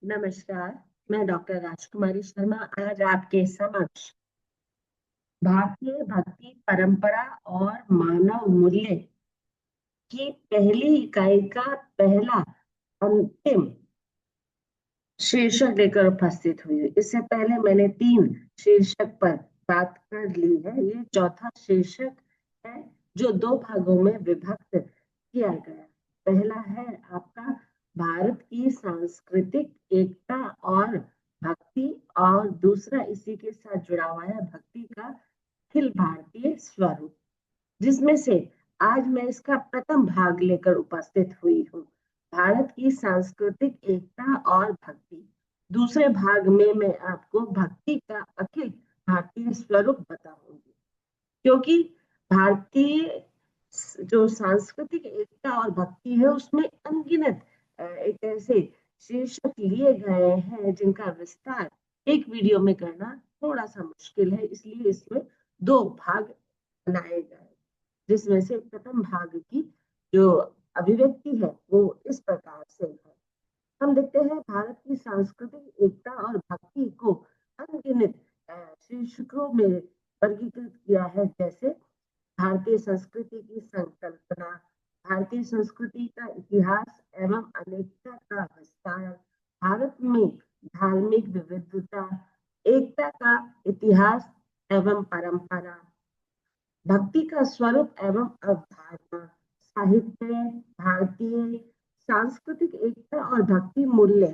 नमस्कार। मैं डॉक्टर राजकुमारी शर्मा आज आपके समक्ष भारतीय भक्ति परंपरा और मानव मूल्य की पहली इकाई का पहला अंतिम शीर्षक लेकर उपस्थित हुई हूँ। इससे पहले मैंने 3 शीर्षक पर बात कर ली है। ये चौथा शीर्षक है जो 2 भागों में विभक्त किया गया। पहला है आपका भारत की सांस्कृतिक एकता और भक्ति, और दूसरा इसी के साथ जुड़ा हुआ है भक्ति का अखिल भारतीय स्वरूप, जिसमें से आज मैं इसका प्रथम भाग लेकर उपस्थित हुई हूँ, भारत की सांस्कृतिक एकता और भक्ति। दूसरे भाग में मैं आपको भक्ति का अखिल भारतीय स्वरूप बताऊंगी, क्योंकि भारतीय जो सांस्कृतिक एकता और भक्ति है उसमें अनगिनत एक ऐसे शीर्षक लिए गए हैं जिनका विस्तार एक वीडियो में करना थोड़ा सा मुश्किल है, इसलिए इसमें 2 भाग बनाए गए, जिसमें से प्रथम भाग की जो अभिव्यक्ति है वो इस प्रकार से है। हम देखते हैं भारत की सांस्कृतिक एकता और भक्ति को अनगिनत शीर्षकों में वर्गीकृत किया है, जैसे भारतीय संस्कृति की संकल्पना, भारतीय संस्कृति का इतिहास एवं अनेकता का विस्तार, भारत में धार्मिक विविधता, एकता का इतिहास एवं परंपरा, भक्ति का स्वरूप एवं अवधारणा, साहित्य, भारतीय सांस्कृतिक एकता और भक्ति मूल्य,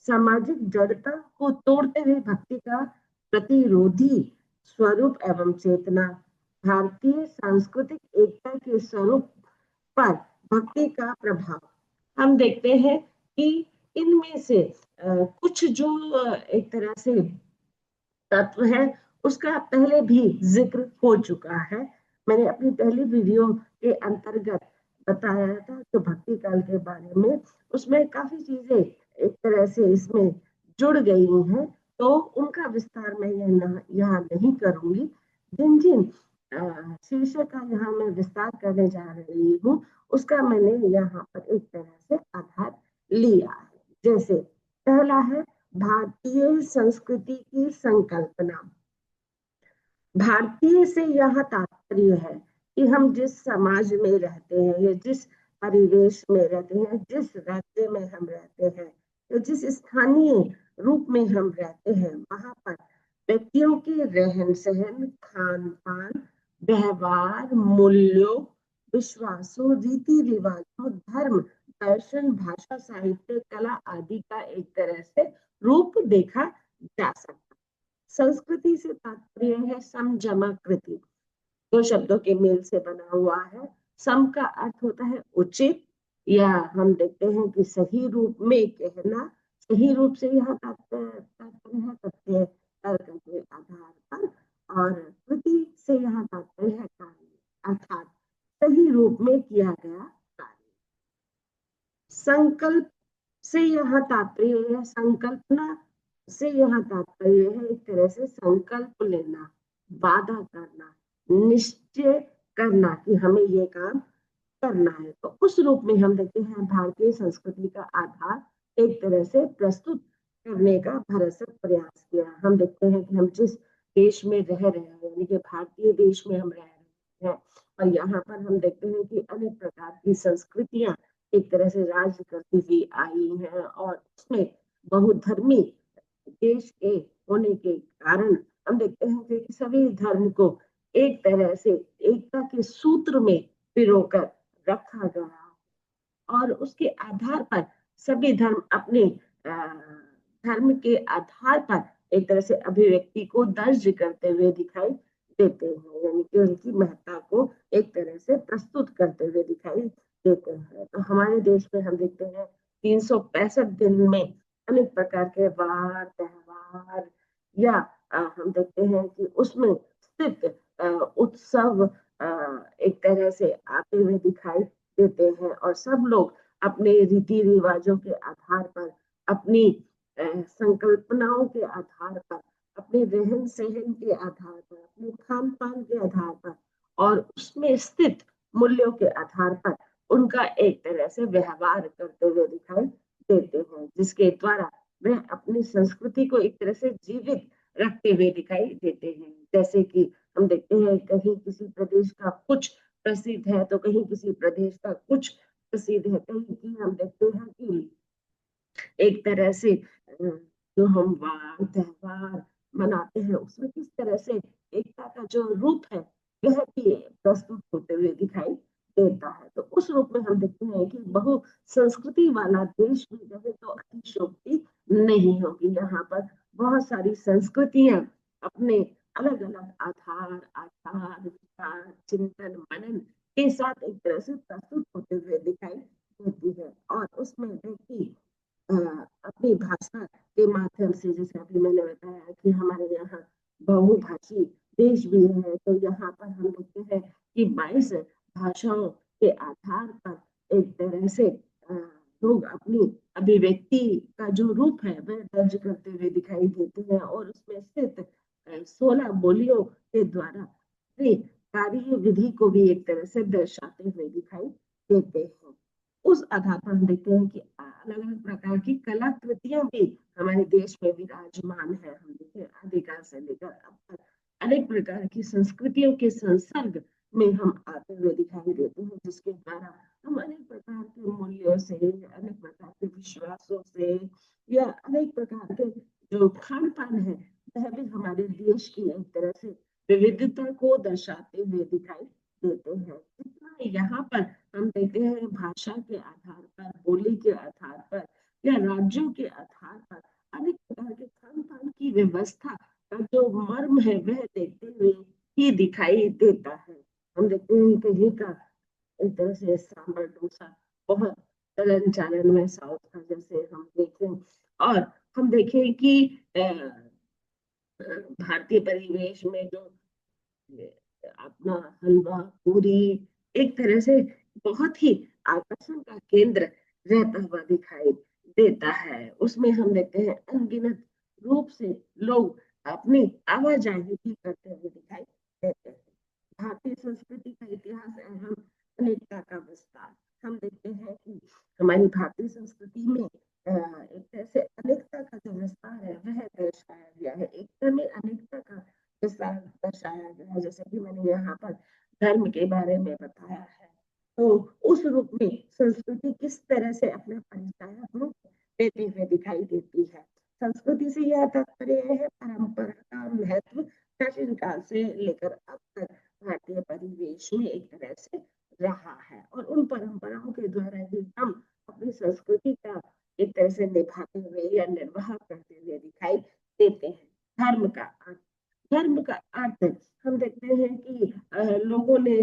सामाजिक जड़ता को तोड़ते हुए भक्ति का प्रतिरोधी स्वरूप एवं चेतना, भारतीय सांस्कृतिक एकता के स्वरूप पर भक्ति का प्रभाव। हम देखते हैं कि इनमें से कुछ जो एक तरह से तत्व है उसका पहले भी जिक्र हो चुका है। मैंने अपनी पहली वीडियो के अंतर्गत बताया था तो भक्ति काल के बारे में, उसमें काफी चीजें एक तरह से इसमें जुड़ गई हैं, तो उनका विस्तार मैं यहाँ नहीं करूंगी। जिन जिन शीर्षक का यहाँ मैं विस्तार करने जा रही हूँ उसका मैंने यहाँ पर एक तरह से आधार लिया है। जैसे पहला है भारतीय संस्कृति की संकल्पना। भारतीय से यह तात्पर्य है कि हम जिस समाज में रहते हैं या जिस परिवेश में रहते हैं, जिस राज्य में हम रहते हैं या जिस स्थानीय रूप में हम रहते हैं, वहां पर व्यक्तियों के रहन सहन, खान पान, व्यवहार, मूल्यों, विश्वासों, रीति रिवाजों, धर्म, दर्शन, भाषा, साहित्य, कला आदि का एक तरह से रूप देखा जा सकता है। संस्कृति से तात्पर्य है समजमाकृति, 2 शब्दों के मेल से बना हुआ है। सम का अर्थ होता है उचित, या हम देखते हैं कि सही रूप में कहना, सही रूप से यह तात्पर्य है तथ्य तर्क के आधार पर, और कृति से यह तात्पर्य है कार्य, अर्थात सही रूप में किया गया कार्य। संकल्प से यहाँ तात्पर्य है, संकल्पना से यहाँ तात्पर्य है एक तरह से संकल्प लेना, वादा करना, निश्चय करना कि हमें ये काम करना है। तो उस रूप में हम देखते हैं भारतीय संस्कृति का आधार एक तरह से प्रस्तुत करने का भरसक प्रयास किया। हम देखते हैं कि हम जिस देश में रह रहे हैं, यानी कि भारतीय देश में हम रह रहे हैं, और यहाँ पर हम देखते हैं कि अनेक प्रकार की संस्कृतियां एक तरह से राज्य करती हुई आई हैं, और उसमें बहुधर्मी देश के होने के कारण हम देखते हैं कि सभी धर्म को एक तरह से एकता के सूत्र में पिरोकर रखा गया, और उसके आधार पर सभी धर्म अपने धर्म के आधार पर एक तरह से अभिव्यक्ति को दर्ज करते हुए दिखाई देते हैं, यानी कि उनकी महत्ता को एक तरह से प्रस्तुत करते हुए दिखाई देते हैं। तो हमारे देश में हम देखते हैं 365 दिन में अनेक प्रकार के वार त्योहार, या हम देखते हैं कि उसमें स्थित उत्सव एक तरह से आते हुए दिखाई देते हैं, और सब लोग अपने रीति रिवाजों के आधार पर, अपनी संकल्पनाओं के आधार पर, अपने रहन सहन के आधार पर, अपने खान पान के आधार पर और उसमें स्थित मूल्यों के आधार पर उनका एक तरह से व्यवहार करते हुए दिखाई देते हैं, जिसके द्वारा वे अपनी संस्कृति को एक तरह से जीवित रखते हुए दिखाई देते हैं। जैसे कि हम देखते हैं कहीं किसी प्रदेश का कुछ प्रसिद्ध है तो कहीं किसी प्रदेश का कुछ प्रसिद्ध है, कहीं की हम देखते हैं कि एक तरह से जो हम वार त्योहार मनाते हैं उसमें किस तरह से एकता का जो रूप है वह भी प्रस्तुत होते हुए दिखाई देता है। तो उस रूप में हम देखते हैं कि बहु संस्कृति वाला देश भी रहे तो अतिशयोक्ति नहीं होगी। यहाँ पर बहुत सारी संस्कृतियां अपने अलग अलग आधार आचार विचार चिंतन मनन के साथ एक तरह से प्रस्तुत होते हुए दिखाई देती है। और उसमें व्यक्ति अपनी भाषा के माध्यम से, जैसे अभी मैंने बताया कि हमारे यहाँ बहुभाषी देश भी है, तो यहाँ पर हम देखते हैं कि 22 भाषाओं के आधार पर एक तरह से लोग अपनी अभिव्यक्ति का जो रूप है वह दर्ज करते हुए दिखाई देते हैं और उसमें स्थित 16 बोलियों के द्वारा कार्य विधि को भी एक तरह से दर्शाते हुए दिखाई देते हैं। उस आधार पर हम देखते हैं कि अलग अलग प्रकार की कलाकृतियां भी हमारे देश में विराजमान है। हम देखते आदिकाल से लेकर अब तक अनेक प्रकार की संस्कृतियों के संसर्ग में हम आते हुए दिखाई देते हैं, जिसके द्वारा हम अनेक प्रकार के मूल्यों से, अनेक प्रकार के विश्वासों से या अनेक प्रकार के जो खान पान है वह भी हमारे देश की एक तरह से विविधता को दर्शाते हुए दिखाई देते हैं। जितना यहाँ पर हम देखते हैं भाषा के आधार पर, बोली के आधार पर या राज्यों के आधार पर अनेक प्रकार के खान पान की व्यवस्था का जो मर्म है वह देखते हुए ही दिखाई देता है। हम देखते हैं कहीं का एक तरह से सांबर डोसा बहुत चलन चालन में साउथ का, जैसे हम देखें और हम देखें कि भारतीय परिवेश में जो अपना हलवा पूरी एक तरह से बहुत ही आकर्षण का केंद्र रहता हुआ दिखाई देता है। उसमें हम देखते हैं अनगिनत रूप से लोग अपनी आवाजाही भी करते हुए दिखाई देते हैं। भारतीय संस्कृति का इतिहास एवं अनेकता का विस्तार, हम देखते हैं कि हमारी भारतीय संस्कृति में एक तरह से अनेकता का जो विस्तार है वह दर्शाया गया है। एकता में अनेकता का विस्तार दर्शाया गया है। जैसे कि मैंने यहाँ पर धर्म के बारे में बताया है, तो उस रूप में संस्कृति किस तरह से अपना परिचायक रूप देते हुए दिखाई देती है। संस्कृति से यह तात्पर्य है परंपरा का महत्व प्राचीन काल से लेकर अब तक भारतीय परिवेश में एक तरह से रहा है और उन परंपराओं के द्वारा ही हम अपनी संस्कृति का एक तरह से निभाते हुए या निर्वाह करते हुए दिखाई देते हैं। धर्म का अर्थ, धर्म का अर्थ हम देखते हैं कि लोगों ने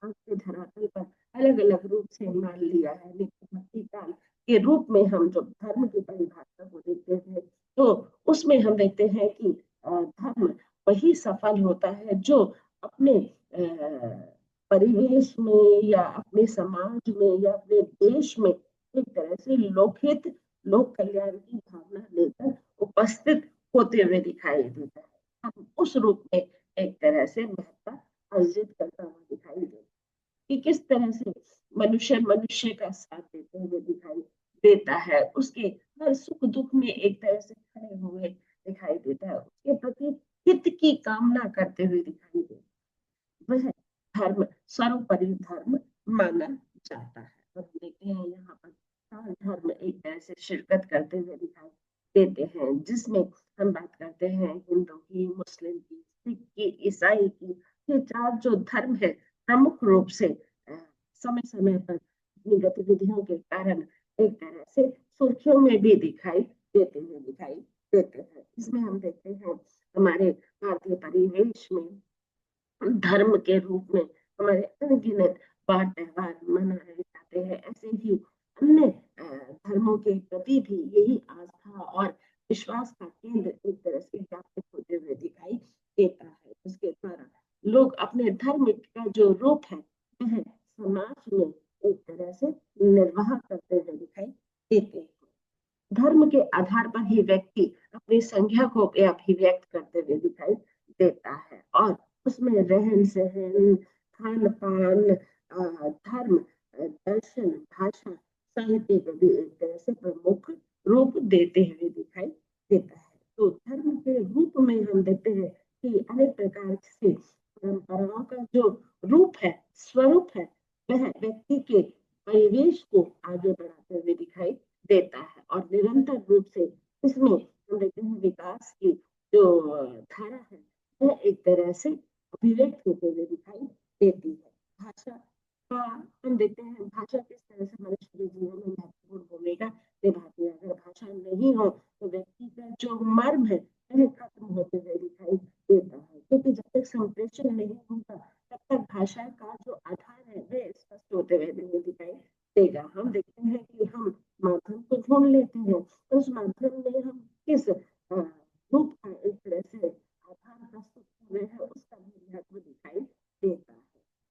आज के धरातल पर अलग अलग रूप से मान लिया है। लेकिन भक्ति काल के रूप में हम जो धर्म की परिभाषा को देखते हैं तो उसमें हम देखते हैं कि धर्म वही सफल होता है जो अपने परिवेश में या अपने समाज में या अपने देश में एक तरह से लोकहित लोक कल्याण की भावना लेकर उपस्थित होते हुए दिखाई देता है। हम उस रूप में एक तरह से महत्ता अर्जित करता हुआ दिखाई देता है कि किस तरह से मनुष्य मनुष्य का साथ देते हुए दिखाई देता है, उसके हर सुख दुख में एक तरह से खड़े हुए दिखाई देता है, उसके प्रति हित की कामना करते हुए दिखाई देता है। वह धर्म सर्वोपरि धर्म माना जाता है। और देखते हैं यहाँ पर चार धर्म एक तरह से शिरकत करते हुए दिखाई देते हैं, जिसमें हम बात करते हैं हिंदू की, मुस्लिम की, सिख की, ईसाई की। ये चार जो धर्म है प्रमुख रूप से समय समय पर अपनी गतिविधियों के कारण एक तरह से सुर्खियों में भी दिखाई देते हैं। इसमें हम देखते हैं हमारे भारतीय परिवेश में धर्म के रूप में हमारे अनगिनत बार त्योहार मनाए जाते हैं। ऐसे ही अन्य धर्मों के प्रति भी यही आस्था और विश्वास का केंद्र एक तरह से व्याप्त होते हुए दिखाई देता है, जिसके द्वारा लोग अपने धर्म का जो रूप है वह समाज में एक तरह से निर्वाह करते हुए दिखाई देते हैं। धर्म के आधार पर ही व्यक्ति अपनी संज्ञा को अभिव्यक्त करते हुए दिखाई देता है और उसमें रहन सहन खान पान धर्म दर्शन भाषा साहित्य को भी एक तरह से प्रमुख रूप देते हुए हम देखते हैं कि अनेक प्रकार से परंपराओं का जो रूप है, स्वरूप है, वह व्यक्ति के परिवेश को आगे बढ़ाते हुए दिखाई देता है और निरंतर रूप से इसमें हम देखते हैं विकास की जो धारा है वह एक तरह से अभिव्यक्त होते हुए दिखाई देती है। भाषा का हम देखते हैं भाषा किस तरह से मनुष्य के जीवन में महत्वपूर्ण भूमिका निभाती है। अगर भाषा नहीं हो तो व्यक्ति का जो मर्म है वह खत्म होते हुए दिखाई देता है, क्योंकि जब तक संप्रेषण नहीं होगा तब तक भाषा का जो आधार है वह स्पष्ट होते हुए नहीं दिखाई देगा। हम देखते हैं कि हम माध्यम को ढूंढ लेते हैं, उस माध्यम में हम किस रूप का एक तरह से आधार प्रस्तुत कर रहे हैं उसका भी महत्व दिखाई देता है।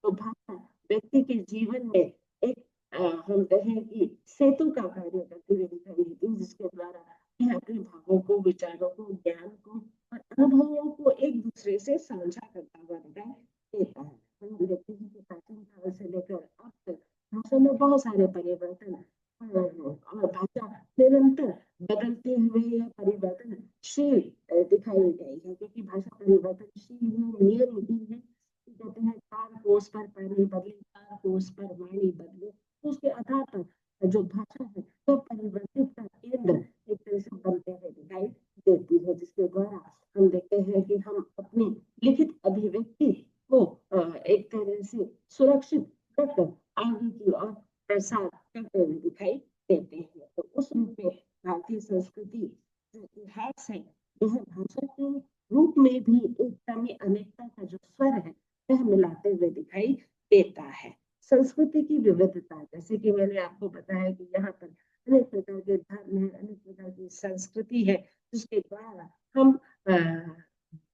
तो भाषा व्यक्ति के जीवन में एक हम कहें कि सेतु का कार्य करती हुई दिखाई देती है, जिसके द्वारा यह अपने भावों को, विचारों को, ज्ञान को और अनुभवों को एक दूसरे से साझा करता हुआ दिखाई देता है। हम देखते हैं कि प्राचीन काल से लेकर अब तक भाषा में बहुत सारे परिवर्तन और भाषा निरंतर बदलते हुए या परिवर्तनशील दिखाई गई है, क्योंकि भाषा परिवर्तनशील है, नियम भी है। कहते हैं तार कोस पर पानी बदले, तार कोस पर वाणी बदले, तो उसके आधार पर जो भाषा है वो परिवर्तित का केंद्र एक तरह से बनते हुए दिखाई देती है, जिसके द्वारा हम देखते हैं कि हम अपनी लिखित अभिव्यक्ति को एक तरह से सुरक्षित रखकर आगे की ओर प्रसार करते हुए दिखाई देते हैं। तो उस रूप में भारतीय संस्कृति जो इतिहास है यह भाषा के रूप में भी एकता में अनेकता का जो स्वर है वह मिलाते हुए दिखाई देता है। संस्कृति की विविधता, जैसे कि मैंने आपको बताया कि यहाँ पर अनेक प्रकार के धर्म है, अनेक प्रकार की संस्कृति है, जिसके द्वारा हम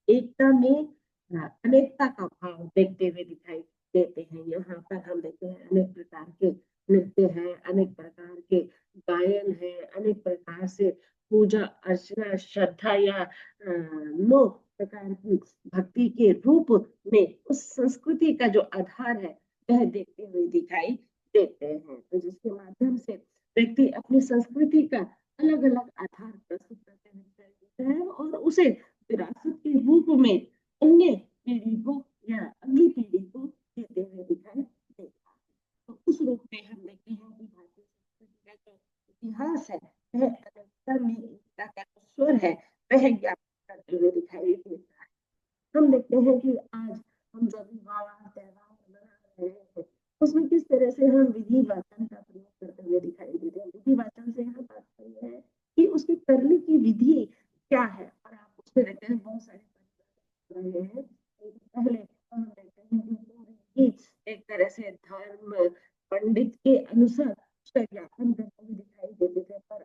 एकता में अनेकता का भाव देखते हुए दिखाई देते हैं। यहाँ पर हम देखते हैं अनेक प्रकार के नृत्य है, अनेक प्रकार के गायन है, अनेक प्रकार से पूजा अर्चना श्रद्धा या नो प्रकार की भक्ति के रूप में उस संस्कृति का जो आधार है वह देखते हुए दिखाई देते हैं। तो जिसके माध्यम से व्यक्ति अपनी संस्कृति का अलग अलग आधार प्रस्तुत करते हुए दिखाई देता है और उसे विरासत के रूप में अन्य पीढ़ी को या अगली पीढ़ी को देते हुए दिखाई देता है। तो उस रूप में हम देखते हैं कि भारतीय संस्कृति का जो इतिहास है वह अनेकता में एकता का जो स्वर है वह ज्ञापित करते हुए दिखाई देता है। हम देखते हैं कि आज हम जो विवाह त्योहार मना रहे हैं उसमें किस तरह से हम विधि वाचन का प्रयोग करते हुए दिखाई देते हैं। विधि वाचन से यहाँ बात करी है कि उसकी करने की विधि क्या है, और आप उसमें देखते हैं बहुत सारे रहे हैं। पहले हम देखते हैं कि पूरी एक तरह से धर्म पंडित के अनुसार उसका ज्ञापन करते हुए दिखाई देते थे, पर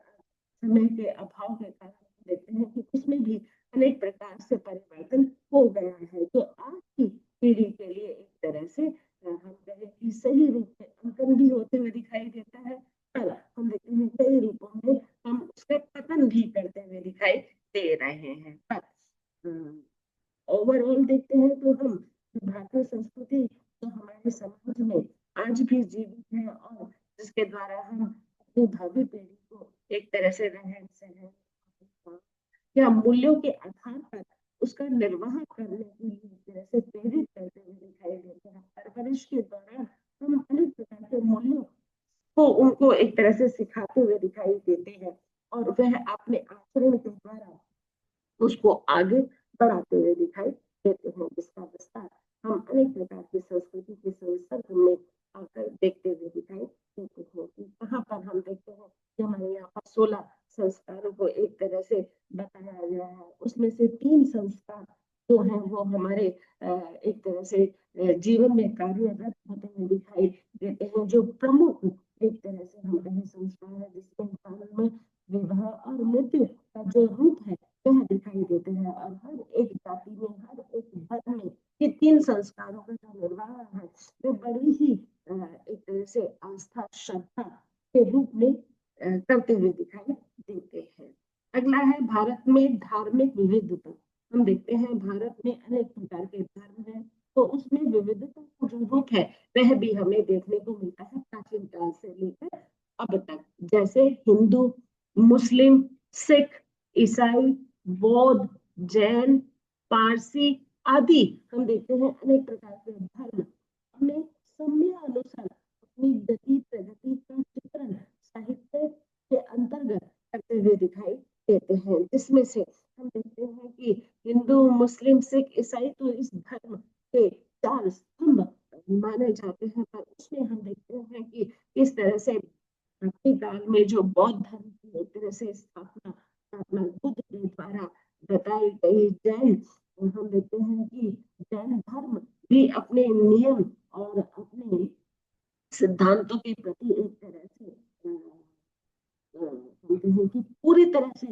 समय के अभाव के कारण देखते हैं कि उसमें भी अनेक प्रकार से परिवर्तन हो गया है, जो आज की पीढ़ी के लिए एक तरह से हम कहें कि सही रूप में अंकन भी होते हुए दिखाई देता है, पर हम देखते हैं कई रूपों में हम उसका पतन भी करते हुए दिखाई दे रहे हैं। पर ओवरऑल देखते हैं तो हम भारतीय संस्कृति जो हमारे समाज में आज भी जीवित है और जिसके द्वारा हम अपनी भावी पीढ़ी को एक तरह से रहन सहन या मूल्यों के आधार पर उसका निर्वाह करने के लिए एक तरह से प्रेरित करते हुए दिखाई देते हैं। परवरिश के दौरान हम अनेक प्रकार के मूल्यों को उनको एक तरह से सिखाते हुए दिखाई देते हैं और वह अपने आचरण के द्वारा उसको आगे बढ़ाते हुए दिखाई देते हैं, जिसका विस्तार हम अनेक प्रकार की संस्कृति के संसर्ग में आकर देखते हुए दिखाई देते हैं कि कहाँ पर हम देखते हैं कि हमारे यहाँ पर 16 संस्कारों को एक तरह से बताया गया है, उसमें से 3 संस्कार जो हैं वो हमारे एक तरह से जीवन में कार्यरत होते हुए दिखाई देते हैं, जो प्रमुख एक तरह से हम कहें संस्कार है, जिसके कारण में विवाह और मृत्यु का जो रूप है वह दिखाई देते हैं और हर एक जाति में हर एक धर्म में ये 3 संस्कारों का जो निर्वाह है वो बड़ी ही एक तरह से आस्था श्रद्धा के रूप में करते हुए दिखाई देते हैं। अगला है भारत में धार्मिक विविधता। हम देखते हैं भारत में अनेक प्रकार के धर्म है, तो उसमें विविधता का जो रूप है वह भी हमें देखने को मिलता है प्राचीन काल से लेकर अब तक। जैसे हिंदू, मुस्लिम, सिख, ईसाई, बौद्ध, जैन पारसी आदि हम देखते हैं अनेक प्रकार के धर्म अपने समय अनुसार अपनी गति प्रगति का चित्रण साहित्य के अंतर्गत करते हुए दिखाई देते हैं, जिसमें से हम देखते हैं कि हिंदू, मुस्लिम, सिख, ईसाई तो इस धर्म के चार स्तंभ माने जाते हैं, पर उसमें हम देखते हैं कि इस तरह से प्राचीन काल में जो बौद्ध धर्म की एक तरह से स्थापना स्थापना बुद्ध के द्वारा बताई गई जैन, हम देखते हैं कि जैन धर्म भी अपने नियम और अपने सिद्धांतों के प्रति एक तरह से कहते हैं कि पूरी तरह से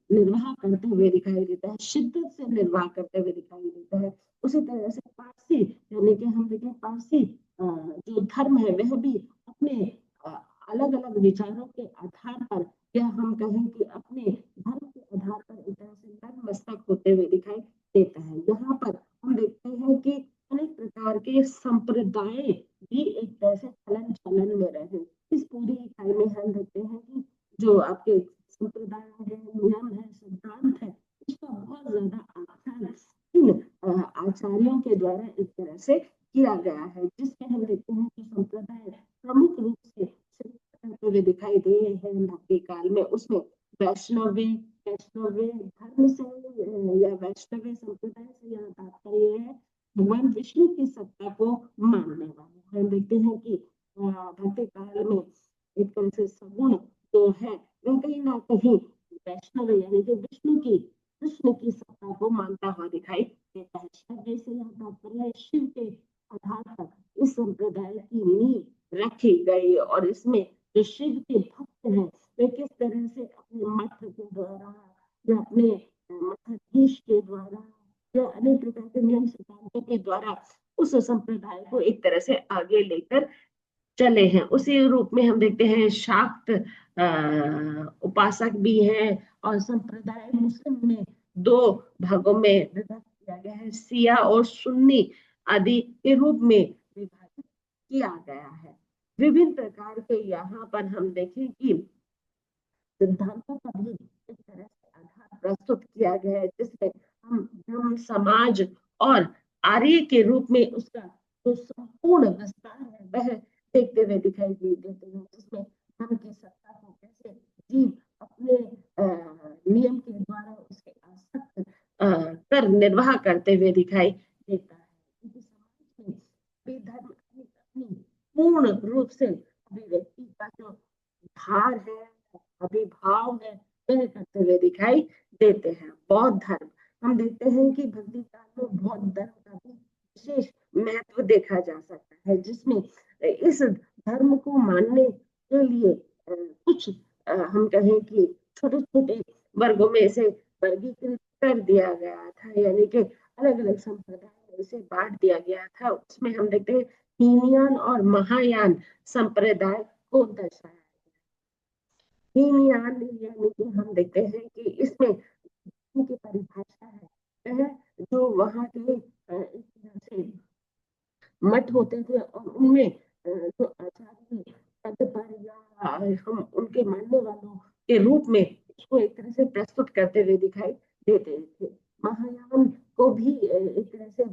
निर्वाह करते हुए दिखाई देता है, शिद्दत से निर्वाह करते हुए दिखाई देता है। उसी तरह से पारसी, यानी कि हम देखें पारसी जो धर्म है वह भी अपने अलग अलग विचारों के आधार पर, या हम कहें कि अपने धर्म के आधार पर एक तरह से नतमस्तक होते हुए दिखाई देता है। यहाँ पर हम देखते हैं कि अनेक प्रकार के संप्रदाय भी एक तरह से चलन चलन में रहे। इस पूरी इकाई में हम देखते हैं कि जो आपके संप्रदाय है, नियम है, सिद्धांत है, इसका बहुत ज्यादा आख्यान इन आचार्यों के द्वारा एक तरह से किया गया है, जिसमें हम देखते हैं कि संप्रदाय प्रमुख रूप से करते हुए दिखाई दे रहे हैं भक्ति काल में। उसमें वैष्णवी वैष्णवी धर्म से या वैष्णवी संप्रदाय से यहाँ तात्पर्य है भगवान विष्णु की सत्ता को मानने वाले। हम देखते हैं कि भक्ति काल में एक तरह से सगुण जो है वह कहीं ना कहीं वैष्णव यानी कि विष्णु की कृष्ण की सत्ता को मानता हुआ दिखाई देता है। शब्द से यहाँ तात्पर्य है शिव के आधार पर इस संप्रदाय की नींव रखी गई, और इसमें जो शिव के भक्त हैं वे किस तरह से अपने मठ के द्वारा या अपने मठाधीश के द्वारा या अनेक प्रकार के नियम सिद्धांतों के द्वारा उस संप्रदाय को एक तरह से आगे लेकर चले हैं। उसी रूप में हम देखते हैं शाक्त उपासक भी हैं, और संप्रदाय मुस्लिम में दो भागों में विभक्त किया गया है, सिया और सुन्नी आदि के रूप में विभाजित किया गया है। विभिन्न प्रकार के यहाँ पर हम देखें कि सिद्धांतों का भी इस तरह से आधार प्रस्तुत किया गया है, जिसमें हम ब्रह्म समाज और आर्य के रूप में उसका जो संपूर्ण विस्तार है वह देखते हुए दिखाई देते हैं, जिसमें धर्म की सत्ता को कैसे जीव अपने नियम के द्वारा उसके आसक्त कर निर्वाह करते हुए दिखाई देता है। क्योंकि समाज में भी धर्म अपनी पूर्ण रूप से अभिव्यक्ति का जो भार है, अभिभाव है, वह करते हुए दिखाई देते हैं। बौद्ध धर्म हम देखते हैं कि भक्ति काल में बौद्ध धर्म का भी विशेष महत्व देखा जा सकता है, जिसमें इस धर्म को मानने के लिए कुछ हम कहें कि छोटे छोटे वर्गों में इसे वर्गीकृत कर दिया गया था, यानी कि अलग अलग संप्रदाय में इसे बांट दिया गया था। उसमें हम देखते हैं हीनयान और महायान संप्रदाय को दर्शाया। हीनयान यानी कि हम देखते हैं कि इसमें की परिभाषा है वह जो वहाँ के एक तरह से मठ होते थे, और उनमें जो आचार्य पद पर या हम उनके मानने वालों के रूप में उसको एक तरह से प्रस्तुत करते हुए दिखाई देते थे। महायान को भी एक तरह से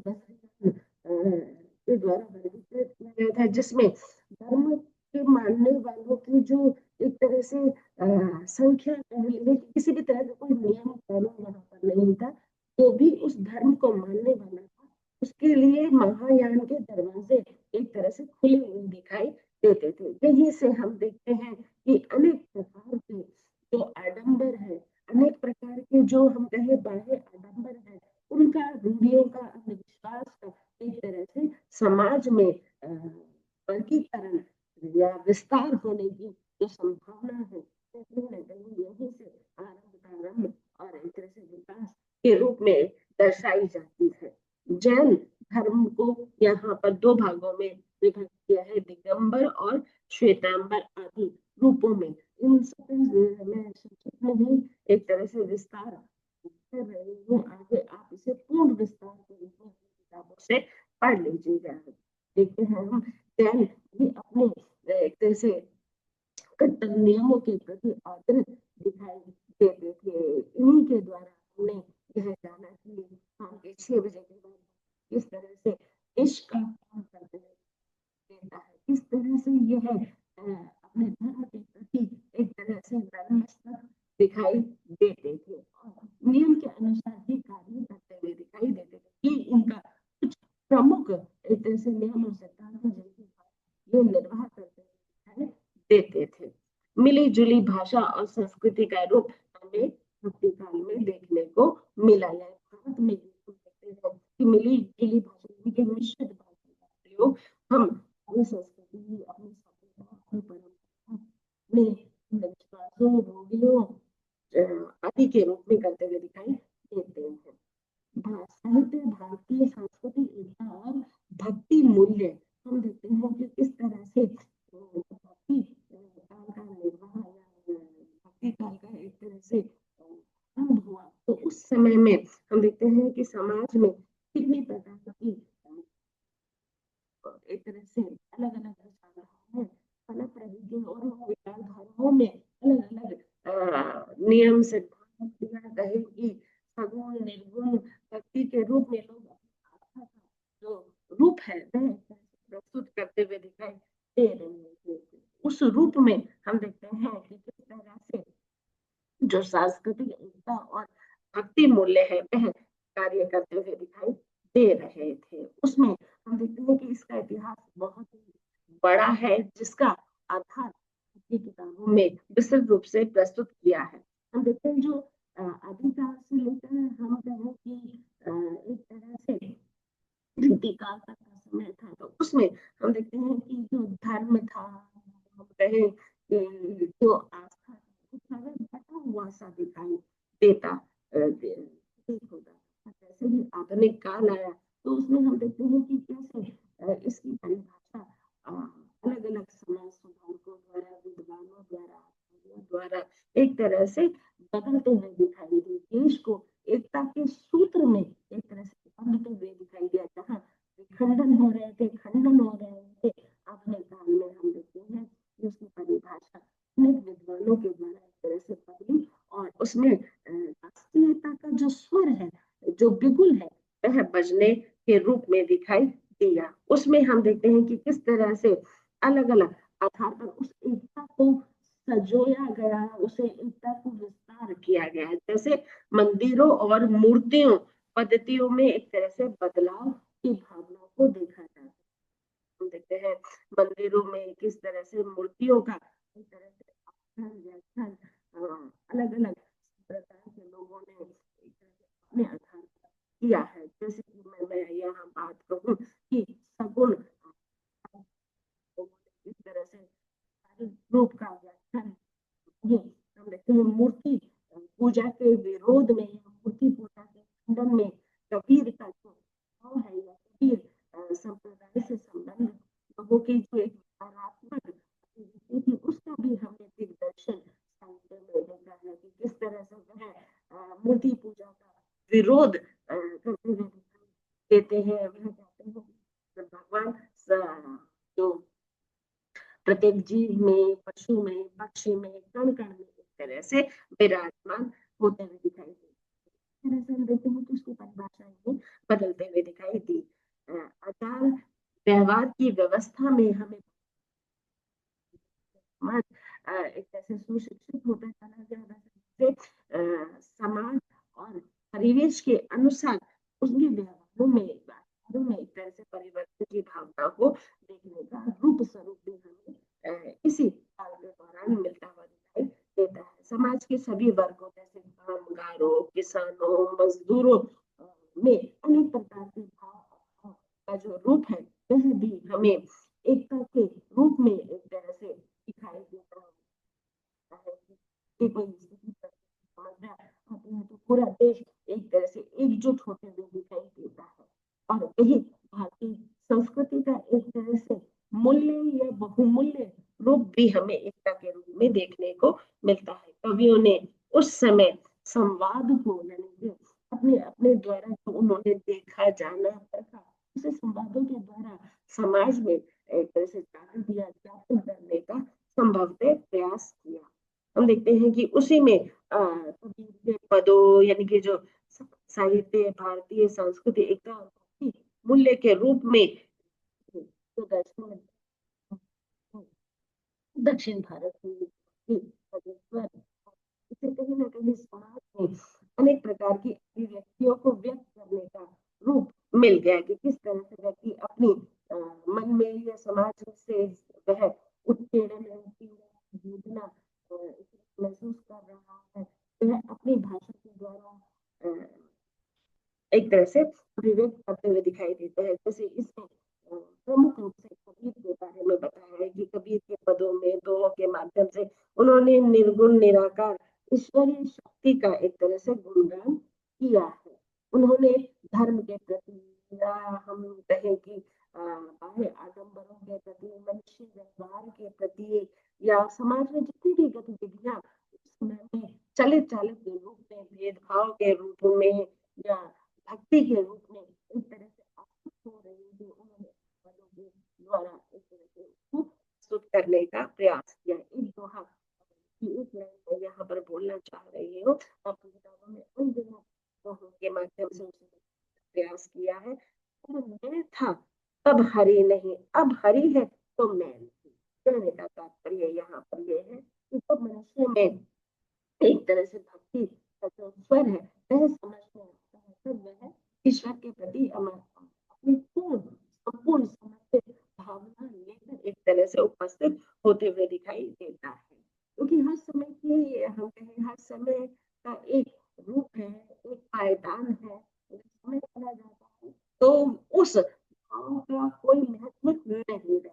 के द्वारा वर्गीकृत किया गया था, जिसमें धर्म के मानने वालों की जो एक तरह से संख्या कह लीजिए, किसी भी तरह का कोई नियम कानून वहां पर नहीं था, जो भी उस धर्म को मानने वाला था उसके लिए महायान के दरवाजे एक तरह से खुले हुए दिखाई देते थे। यही से हम देखते हैं कि अनेक प्रकार के जो आडंबर है, अनेक प्रकार के जो हम कहे बाह्य आडंबर है, उनका रूढ़ियों का, अंधविश्वास का एक तरह से समाज में वर्गीकरण या विस्तार होने की जो संभावना है कहीं न कहीं यही से प्रारंभ और एक तरह से विकास के रूप में दर्शाई जाती है। जैन धर्म को यहाँ पर दो भागों में विभक्त किया है, दिगंबर और श्वेतांबर आदि रूपों में। इन सब मैं संक्षिप्त में ही एक तरह से विस्तार कर रही हूँ, आगे आप इसे पूर्ण विस्तार के रूप में किताबों से पढ़ लीजिएगा। देखते हैं हम जैन भी अपने एक तरह से कट्टर नियमों के प्रति आदर दिखाई देते थे। इन्हीं के द्वारा हमने यह जाना कि शाम के 6 बजे के बाद किस तरह से इश्क का काम करते देता है, किस तरह से यह अपने धर्म के प्रति एक तरह से नतमस्तक दिखाई देते थे और नियम के अनुसार ही कार्य करते हुए दिखाई देते थे। ये इनका कुछ प्रमुख एक तरह से नियम और सिद्धांत जिनके ये निर्वाह करते हुए दिखाई देते थे। मिली जुली भाषा और संस्कृति का रूप हमें भक्ति काल में देखने को मिला है। भारत में देखते हैं कि मिली जुली भाषा के मिश्रित भाषा का प्रयोग हम अपनी संस्कृति, अपनी सभ्यता, अपनी परंपरा में विश्वासों, रूढ़ियों आदि के रूप में करते हुए दिखाई देते हैं। साहित्य, भारतीय सांस्कृतिक एकता और भक्ति मूल्य हम देखते हैं कि किस तरह से भक्ति काल का निर्वाह या भक्ति काल का एक तरह से आरंभ हुआ, तो उस समय में हम देखते हैं कि समाज में कितनी प्रकार की एक तरह से अलग अलग विचारधाराएं पनप रही थी और उन विचारधाराओं में अलग अलग नियम सिद्धांत या कहे कि सगुण निर्गुण भक्ति के रूप में लोग आस्था का जो रूप है वह प्रस्तुत करते हुए दिखाई दे रहे हैं। उस रूप में हम देखते हैं कि किस तरह से जो सांस्कृतिक एकता और भक्ति मूल्य है वह कार्य करते हुए दिखाई दे रहे थे। उसमें हम देखते हैं कि इसका इतिहास बहुत ही बड़ा है, जिसका आधार की किताबों में विस्तृत रूप से प्रस्तुत किया है। हम देखते हैं जो आदिकाल से लेकर हम कहें कि एक तरह से रीतिकाल तक का समय था, तो उसमें हम देखते हैं कि जो धर्म था, हम कहें कि जो आस्था था, सारा बटा हुआ सा दिखाई देता जैसे ही आधुनिक काल आया तो उसमें हम देखते हैं कि कैसे इसकी परिभाषा अलग अलग समाज सुधारकों द्वारा, विद्वानों द्वारा एक तरह से बदलते हुए दिखाई दी। देश को एकता के सूत्र में एक तरह से बांधते हुए दिखाई दिया, जहाँ विखंडन हो रहे थे, खंडन हो रहे थे, अपने काल में हम देखते हैं कि उसकी परिभाषा अनेक विद्वानों के द्वारा एक तरह से बदली और उसमें राष्ट्रीयता का जो स्वर है, जो बिगुल है, वह बजने के रूप में दिखाई दिया। उसमें हम देखते हैं कि किस तरह से अलग अलग आधार पर उस एकता को सजोया गया, उसे एकता को विस्तार किया गया है। जैसे मंदिरों और मूर्तियों पद्धतियों में एक तरह से बदलाव की भावना को देखा जाता है। हम देखते हैं मंदिरों में किस तरह से मूर्तियों का एक तरह से व्याख्यान अलग अलग प्रकार के लोगों ने एक तरह से अपने आधार किया है। जैसे कि मैं यहाँ बात कहूँ कि सगुण इस तरह से रूप का व्याख्यान ये हम देखते हैं मूर्ति पूजा के विरोध में या मूर्ति पूजा के खंडन में कबीर का जो भाव है या कबीर संप्रदाय से संबंध लोगों की जो एक नकारात्मक थी, उसका भी हमने दिग्दर्शन साहित्य में देखा है कि किस तरह से वह मूर्ति पूजा का विरोध करते हुए देते हैं। वह कहते हैं भगवान जो प्रत्येक जीव में, पशु में, पक्षी में, कण कण में एक तरह से विराजमान होते हुए दिखाई देते हैं। हम देखते हैं कि उसकी परिभाषा भी बदलते हुए दिखाई दी। आचार व्यवहार की व्यवस्था में हमें एक तरह सुशिक्षित होता चला गया, समाज और परिवेश के अनुसार उसके व्यवहारों में एक तरह से परिवर्तन की भावना को देखने का रूप स्वरूप भी हमें इसी काल के दौरान मिलता हुआ दिखाई देता है। समाज के सभी वर्गों जैसे कामगारों, किसानों, मजदूरों में अनेक प्रकार के भाव का जो रूप है वह भी हमें एकता के रूप में एक तरह से दिखाई देता है कि कोई समस्या आती है तो पूरा देश एक तरह से एकजुट होते हुए दिखाई देता है। और यही भारतीय संस्कृति का एक तरह से मूल्य या बहुमूल्य रूप भी हमें एकता के रूप में देखने को मिलता है। कवियों ने उस समय संवाद को यानी कि अपने अपने द्वारा जो उन्होंने देखा, जाना, पढ़ा, उसे संवादों के द्वारा समाज में एक तरह से जान दिया, ज्ञापन करने का संभवतः प्रयास किया। हम देखते हैं कि उसी में पदों यानी कि जो साहित्य, भारतीय संस्कृति, एकता और भक्ति मूल्य के रूप में तो दक्षिण भारत में इसे कहीं ना कहीं समाज में अनेक प्रकार की अभिव्यक्तियों को व्यक्त करने का रूप मिल गया कि किस तरह से व्यक्ति अपनी मन में या समाज से वह उत्पीड़न वेदना महसूस कर रहा है, वह अपनी भाषा के द्वारा एक तरह से अभिव्यक्त करते हुए दिखाई देते हैं। जैसे इसमें प्रमुख रूप से कबीर के बारे में बताया है कि कबीर के पदों में दोहों के माध्यम से उन्होंने निर्गुण निराकार ईश्वरीय शक्ति का एक तरह से गुणगान किया है। उन्होंने धर्म के प्रति या हम कहें कि बाह्य आडंबरों के प्रति, मनुष्य व्यवहार के प्रति या समाज में जितनी भी गतिविधियां उस समय में चलित चालित के रूप में, भेदभाव के रूप में या भक्ति के रूप में इस तरह से आसूत हो रही थी, उन्होंने पदों के द्वारा इस तरह से उसको प्रस्तुत करने का प्रयास किया। एक दोहा की एक लाइन मैं यहाँ पर बोलना चाह रही हूँ, आपकी किताबों में उन दिनों दोहों के माध्यम से उसने प्रयास किया है। मैं था तब हरि नहीं, अब हरि है तो मैं नहीं। कहने का तात्पर्य यहाँ पर यह है कि जब मनुष्य में एक तरह से भक्ति का जो स्वर है वह समझ में आता है, तब वह ईश्वर के प्रति अपनी पूर्ण संपूर्ण समर्पित भावना लेकर एक तरह से उपस्थित होते हुए दिखाई देता है। क्योंकि हर समय की हम कहें हर समय का एक रूप है, एक पायदान है, समय चला जाता है तो उस भाव का कोई महत्व नहीं रहे।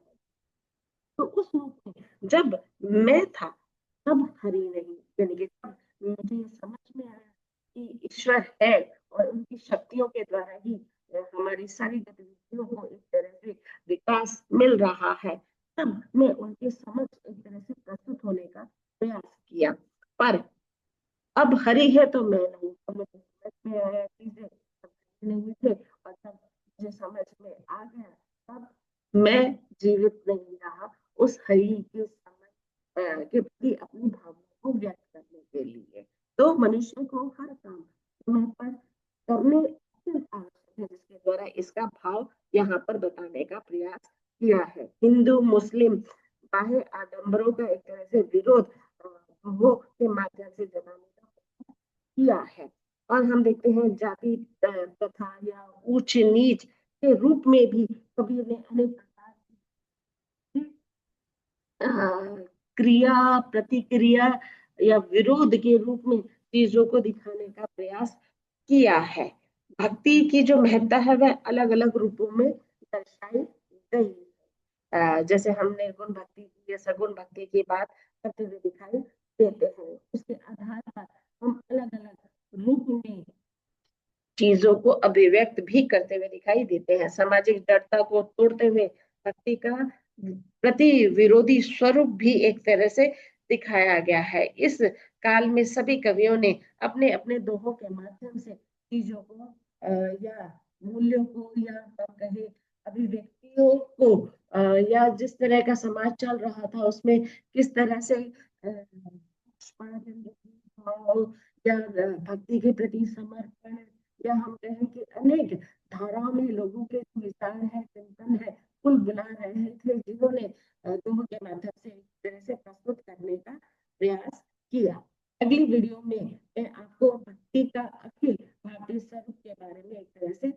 तो उस रूप में जब मैं था तब हरि नहीं, यानी कि तब मुझे ये समझ में आया कि ईश्वर है और उनकी शक्तियों के द्वारा ही हमारी सारी गतिविधियों को एक तरह से विकास मिल रहा है, तब मैं उनके समझ एक तरह से प्रस्तुत होने का प्रयास किया। पर अब हरि है तो मैं नहीं, अब मुझे समझ में आया चीजें नहीं थे और तब मुझे समझ में आ गया, तब मैं जीवित नहीं रहा उस हरि के समझ के प्रति अपनी भावना को व्यक्त करने के लिए। तो मनुष्य को हर काम समय पर करने आवश्यक है, जिसके द्वारा इसका भाव यहाँ पर बताने का प्रयास किया है। हिंदू मुस्लिम बाह्य आडंबरों का एक तरह से विरोध वो के माध्यम से जताने का किया है। और हम देखते हैं जाति प्रथा या ऊंच नीच के रूप में भी कबीर ने अनेक प्रकार की क्रिया प्रतिक्रिया या विरोध के रूप में चीजों को दिखाने का प्रयास किया है। भक्ति की जो महत्ता है वह अलग अलग रूपों में दर्शाई गई है। जैसे हमने गुण भक्ति की या सगुण भक्ति की बात करते हुए दिखाई देते हैं, उसके आधार पर हम अलग अलग रूप में चीजों को अभिव्यक्त भी करते हुए दिखाई देते हैं। सामाजिक जड़ता को तोड़ते हुए भक्ति का प्रति विरोधी स्वरूप भी एक तरह से दिखाया गया है। इस काल में सभी कवियों ने अपने अपने दोहों के माध्यम से चीजों को या मूल्यों को या हम कहे अभिव्यक्तियों को या जिस तरह का समाज चल रहा था उसमें किस तरह से या भक्ति के प्रति समर्पण या हम कहें कि अनेक धाराओं में लोगों के विचार है, चिंतन है, कुल बुला रहे थे, जिन्होंने दोहों के माध्यम से इस तरह से प्रस्तुत करने का प्रयास किया। अगली वीडियो में मैं आपको भक्ति का अखिल भारतीय स्वरूप के बारे में एक तरह से